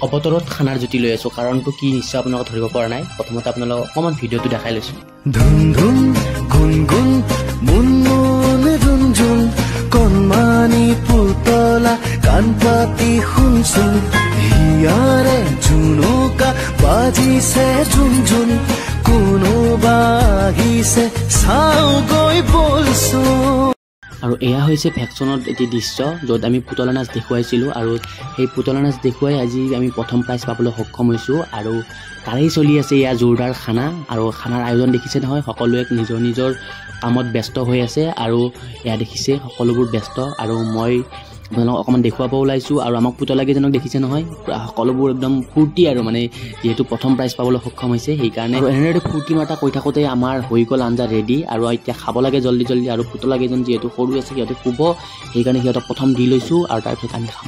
অৱতৰত খানাৰ জুতি লৈ আছোঁ। কাৰণটো কি নিশ্চয় আপোনালোকে ধৰিব পৰা নাই। প্ৰথমতে আপোনালোকক অকণমান ভিডিঅ'টো দেখাই লৈছোঁ। ধুন ধুন গুণ গুণ মুন মুন ঝুন ঝুন কণমানি পুতলা কাণ পাতি শুনচোন হিয়াৰে ঝুনুকা বাজিছে ঝুন ঝুন কোনোবা আহিছে চাওঁ গৈ বলচোন। আৰু এয়া হৈছে ভেকশ্যনত এটি দৃশ্য য'ত আমি পুতলা নাচ দেখুৱাইছিলোঁ আৰু সেই পুতলা নাচ দেখুৱাই আজি আমি প্ৰথম প্ৰাইজ পাবলৈ সক্ষম হৈছোঁ। আৰু তাৰেই চলি আছে এয়া জোৰদাৰ খানা আৰু খানাৰ আয়োজন দেখিছে নহয়, সকলোৱে নিজৰ নিজৰ কামত ব্যস্ত হৈ আছে আৰু এয়া দেখিছে সকলোবোৰ ব্যস্ত। আৰু মই আপোনালোকক অকণমান দেখুৱাব ওলাইছোঁ আৰু আমাক পুতলাকেইজনক দেখিছে নহয়, সকলোবোৰ একদম ফূৰ্তি আৰু মানে যিহেতু প্ৰথম প্ৰাইজ পাবলৈ সক্ষম হৈছে সেইকাৰণে। আৰু এনেদৰে ফূৰ্তি মাৰ্তা কৈ থাকোঁতে আমাৰ হৈ গ'ল আঞ্জা ৰেডি আৰু এতিয়া খাব লাগে জল্দি জল্দি। আৰু পুতলাকেইজন যিহেতু সৰু আছে সিহঁতে শুব, সেইকাৰণে সিহঁতক প্ৰথম দি লৈছোঁ আৰু তাৰপিছত আমি খাম।